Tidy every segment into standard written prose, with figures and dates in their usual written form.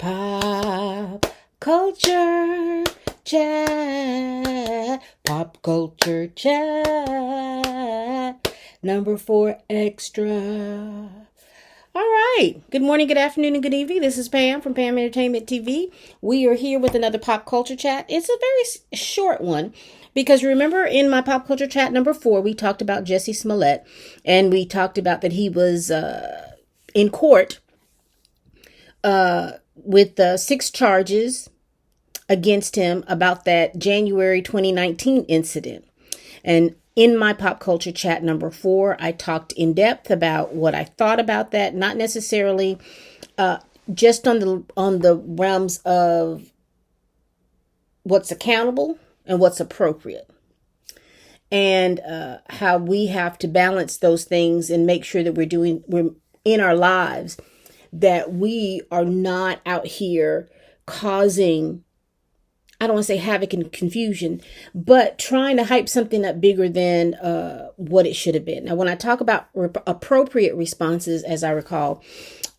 Pop culture chat. Pop culture chat. Number 4 extra. All right. Good morning, good afternoon, and good evening. This is Pam from Pam Entertainment TV. We are here with another pop culture chat. It's a very short one because remember in my pop culture chat number 4, we talked about Jussie Smollett, and we talked about that he was in court with 6 charges against him about that January 2019 incident. And in my pop culture chat number 4, I talked in depth about what I thought about that, not necessarily just on the realms of what's accountable and what's appropriate, and how we have to balance those things and make sure that we're in our lives, that we are not out here causing, I don't want to say havoc and confusion, but trying to hype something up bigger than what it should have been. Now, when I talk about appropriate responses, as I recall,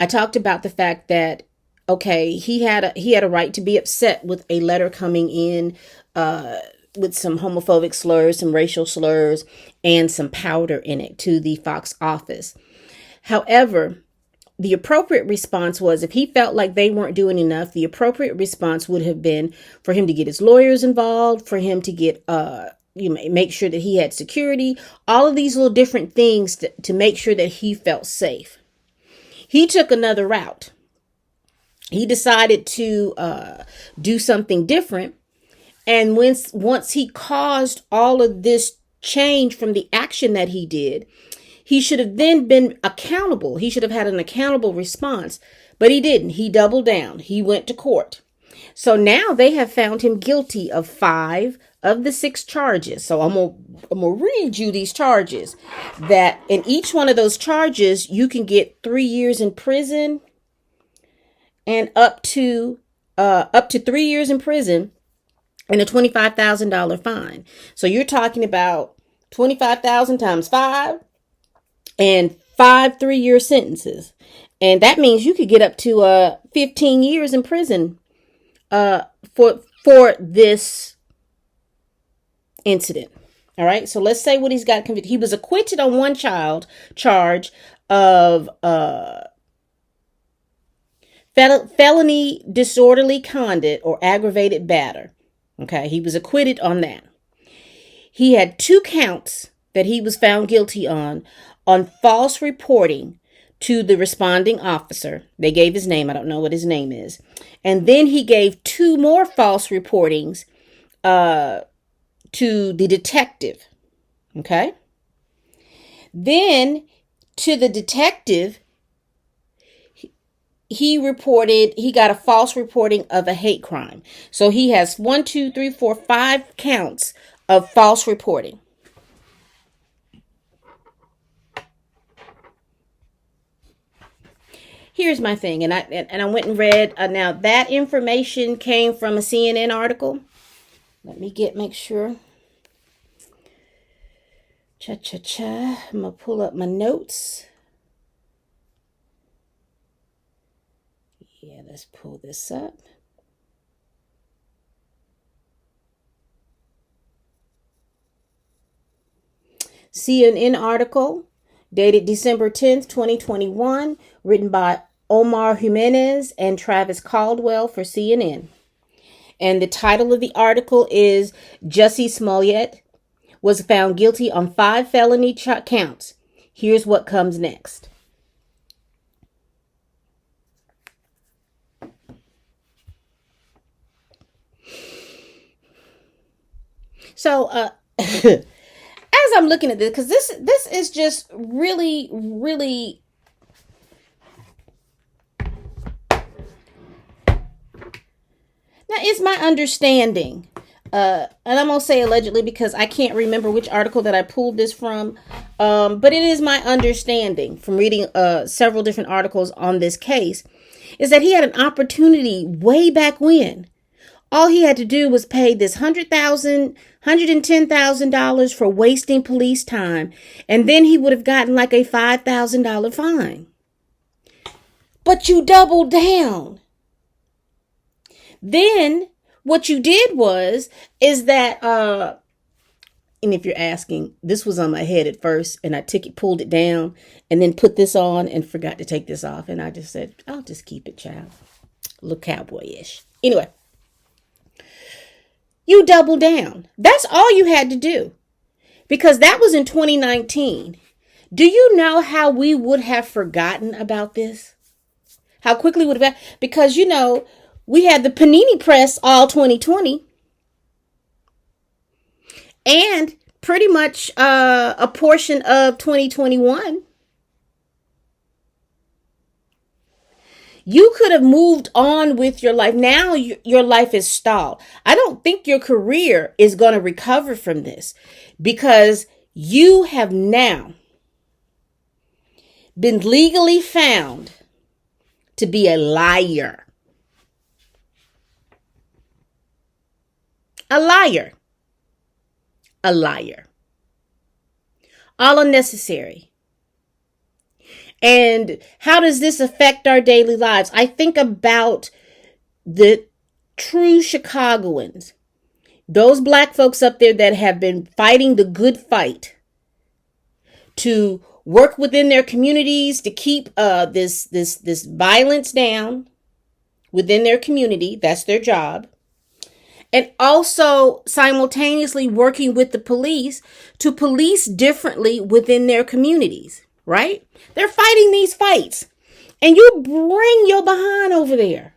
I talked about the fact that, okay, he had a right to be upset with a letter coming in with some homophobic slurs, some racial slurs, and some powder in it to the Fox office. However, the appropriate response was, if he felt like they weren't doing enough, the appropriate response would have been for him to get his lawyers involved, for him to get, make sure that he had security, all of these little different things to make sure that he felt safe. He took another route. He decided to do something different. And once he caused all of this change from the action that he did, he should have then been accountable. He should have had an accountable response, but he didn't. He doubled down. He went to court. So now they have found him guilty of 5 of the 6 charges. So I'm gonna read you these charges. That in each one of those charges, you can get 3 years in prison and up to 3 years in prison and a $25,000 fine. So you're talking about 25,000 times 5. And 5 3-year sentences. And that means you could get up to 15 years in prison for this incident. All right. So let's say what he's got convicted. He was acquitted on one charge of felony disorderly conduct or aggravated battery. Okay. He was acquitted on that. He had 2 counts that he was found guilty on false reporting to the responding officer. They gave his name. I don't know what his name is. And then he gave 2 more false reportings to the detective. Okay. Then to the detective, he got a false reporting of a hate crime. So he has 1, 2, 3, 4, 5 counts of false reporting. Here's my thing, and I went and read. Now that information came from a CNN article. Let me make sure. I'm gonna pull up my notes. Yeah, let's pull this up. CNN article dated December 10th, 2021, written by Omar Jimenez and Travis Caldwell for CNN. And the title of the article is Jussie Smollett was found guilty on 5 felony counts. Here's what comes next. So, as I'm looking at this, because this is just really, really now it's my understanding, and I'm gonna say allegedly because I can't remember which article that I pulled this from, but it is my understanding from reading several different articles on this case, is that he had an opportunity way back when. All he had to do was pay this $110,000 for wasting police time, and then he would have gotten like a $5,000 fine. But you doubled down. Then what you did is that, and if you're asking, this was on my head at first, and I pulled it down, and then put this on and forgot to take this off. And I just said, I'll just keep it, child. Look cowboyish. Anyway, you double down. That's all you had to do. Because that was in 2019. Do you know how we would have forgotten about this? How quickly would have, because we had the Panini Press all 2020 and pretty much a portion of 2021. You could have moved on with your life. Now your life is stalled. I don't think your career is going to recover from this because you have now been legally found to be a liar. A liar. A liar. All unnecessary. And how does this affect our daily lives? I think about the true Chicagoans, those black folks up there that have been fighting the good fight to work within their communities to keep this violence down within their community. That's their job. And also simultaneously working with the police to police differently within their communities, right? They're fighting these fights. And you bring your behind over there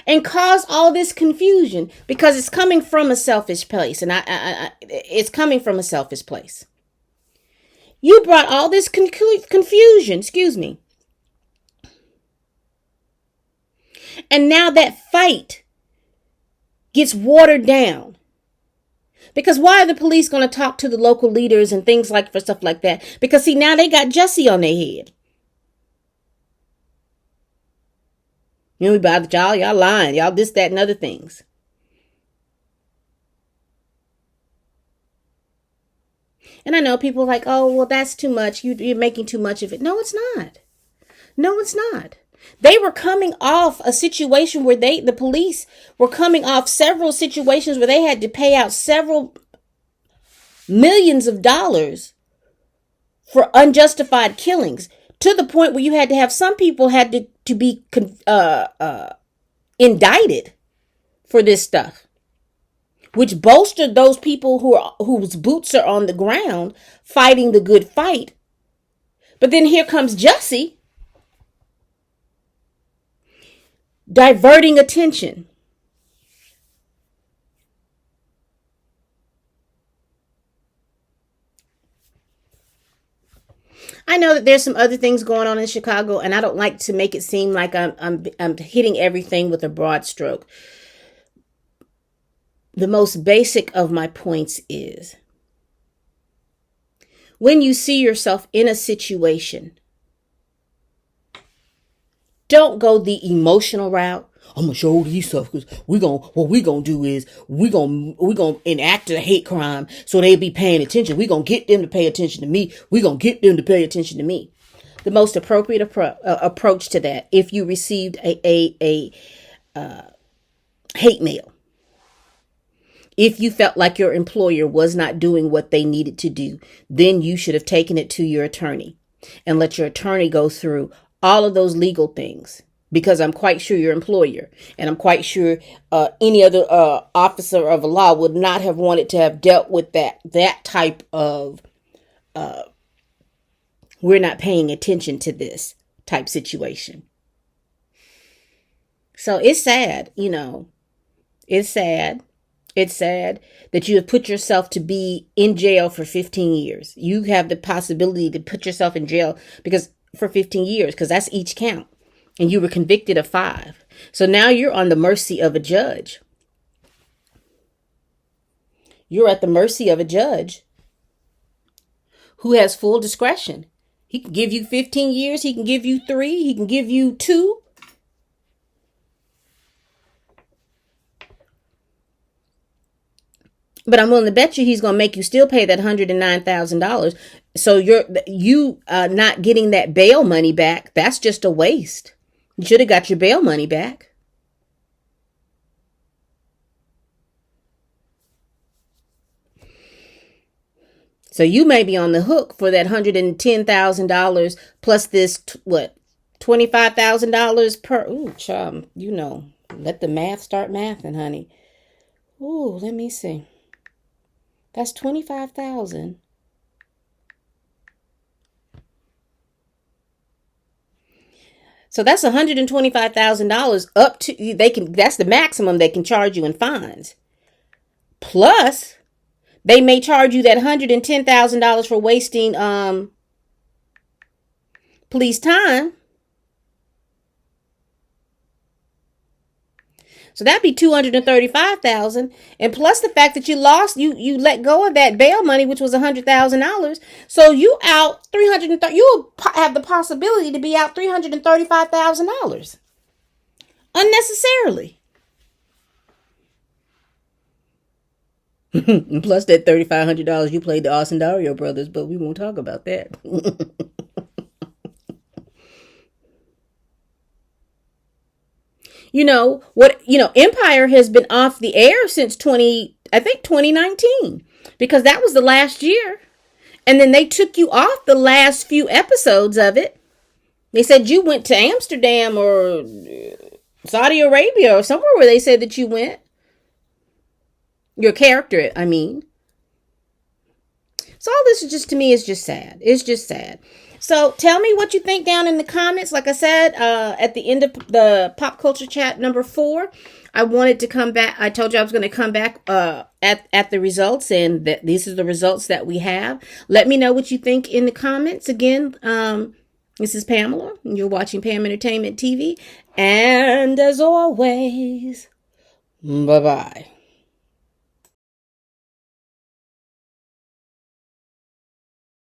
and cause all this confusion because it's coming from a selfish place. And it's coming from a selfish place. You brought all this confusion, and now that fight gets watered down. Because why are the police going to talk to the local leaders and things for stuff like that? Because see, now they got Jussie on their head. About y'all lying, y'all this, that, and other things. And I know people are like, oh, well, that's too much. You're making too much of it. No, it's not. No, it's not. They were coming off a situation where the police were coming off several situations where they had to pay out several millions of dollars for unjustified killings, to the point where you had to have some people had to be indicted for this stuff, which bolstered those people whose boots are on the ground fighting the good fight. But then here comes Jussie, diverting attention. I know that there's some other things going on in Chicago, and I don't like to make it seem like I'm hitting everything with a broad stroke. The most basic of my points is when you see yourself in a situation, don't go the emotional route. I'm gonna show these stuff because what we gonna do is we gonna enact a hate crime so they'll be paying attention. We gonna get them to pay attention to me. We gonna get them to pay attention to me. The most appropriate approach to that, if you received a hate mail, if you felt like your employer was not doing what they needed to do, then you should have taken it to your attorney and let your attorney go through all of those legal things, because I'm quite sure your employer and I'm quite sure any other officer of the law would not have wanted to have dealt with that type of we're not paying attention to this type situation. So it's sad, it's sad. It's sad that you have put yourself to be in jail for 15 years. You have the possibility to put yourself in jail for 15 years, because that's each count. And you were convicted of 5. So now you're on the mercy of a judge. You're at the mercy of a judge who has full discretion. He can give you 15 years. He can give you 3. He can give you 2. But I'm willing to bet you he's going to make you still pay that $109,000. So you not getting that bail money back, that's just a waste. You should have got your bail money back. So you may be on the hook for that $110,000 plus this, what, $25,000 per. Ooh, child, let the math start mathing, honey. Ooh, let me see. That's 25,000. So that's $125,000 up to that's the maximum they can charge you in fines. Plus, they may charge you that $110,000 for wasting police time. So that'd be $235,000, and plus the fact that you let go of that bail money, which was $100,000. So you out 330. You will have the possibility to be out $335,000 unnecessarily. Plus that $3,500 you played the Austin Dario brothers, but we won't talk about that. Empire has been off the air since 2019, because that was the last year. And then they took you off the last few episodes of it. They said you went to Amsterdam or Saudi Arabia or somewhere where they said that you went. Your character, I mean. So all this to me is just sad. It's just sad. So tell me what you think down in the comments. Like I said, at the end of the pop culture chat number 4, I wanted to come back. I told you I was going to come back at the results, and that these are the results that we have. Let me know what you think in the comments. Again, this is Pamela, and you're watching Pam Entertainment TV. And as always, bye-bye.